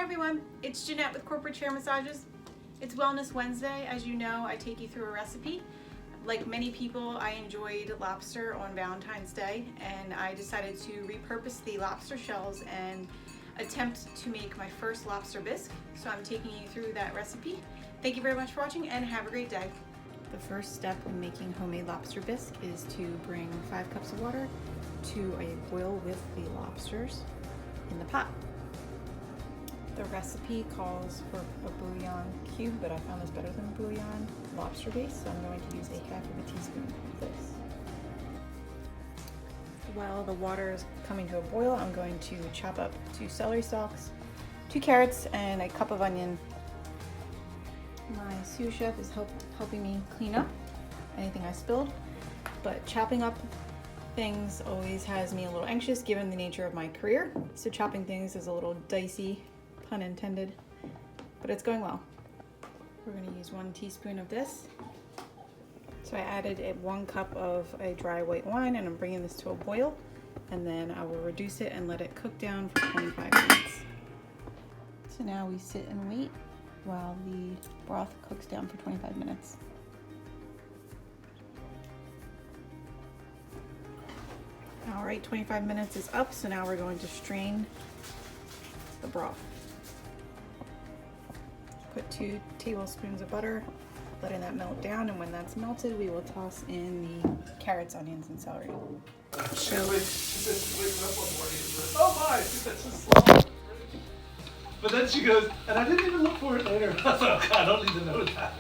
everyone, it's Jeanette with Corporate Chair Massages. It's Wellness Wednesday. As you know, I take you through a recipe. Like many people, I enjoyed lobster on Valentine's Day, and I decided to repurpose the lobster shells and attempt to make my first lobster bisque. So I'm taking you through that recipe. Thank you very much for watching and have a great day. The first step in making homemade lobster bisque is to bring 5 cups of water to a boil with the lobsters in the pot. The recipe calls for a bouillon cube, but I found this better than bouillon lobster base, so I'm going to use a half of a teaspoon of this. While the water is coming to a boil, I'm going to chop up 2 celery stalks, 2 carrots, and a cup of onion. My sous chef is helping me clean up anything I spilled, but chopping up things always has me a little anxious given the nature of my career, so chopping things is a little dicey, pun intended, but it's going well. We're going to use 1 teaspoon of this. So I added 1 cup of a dry white wine, and I'm bringing this to a boil, and then I will reduce it and let it cook down for 25 minutes. So now we sit and wait while the broth cooks down for 25 minutes. All right, 25 minutes is up, so now we're going to strain the broth. Put 2 tablespoons of butter, letting that melt down, and when that's melted, we will toss in the carrots, onions, and celery. She wakes up one morning and says, "Oh my, that's just slow." But then she goes, "And I didn't even look for it later." I thought, "Oh God, I don't need to know that."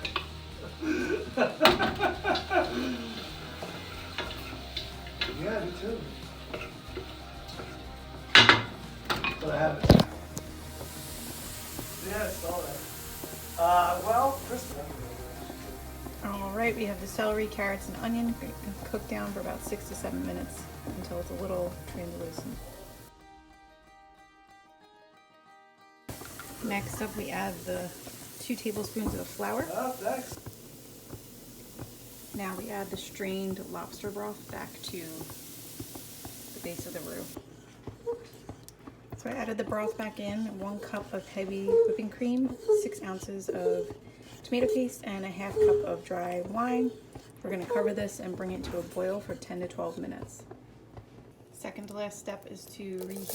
Yeah, me too. But I haven't. Yeah, I saw that. Well, Kristen. All right, we have the celery, carrots, and onion cooked down for about 6 to 7 minutes until it's a little translucent. Next up, we add the 2 tablespoons of flour. Next. Now we add the strained lobster broth back to the base of the roux. So I added the broth back in, 1 cup of heavy whipping cream, 6 ounces of tomato paste, and a half cup of dry wine. We're going to cover this and bring it to a boil for 10 to 12 minutes. Second to last step is to reheat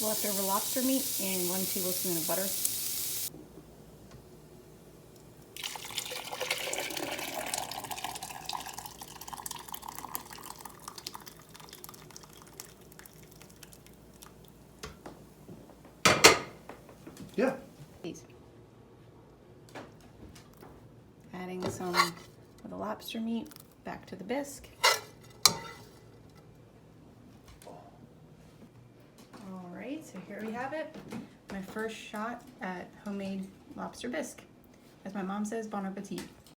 leftover lobster meat in 1 tablespoon of butter. Yeah. Adding some of the lobster meat back to the bisque. All right, so here we have it. My first shot at homemade lobster bisque. As my mom says, bon appetit.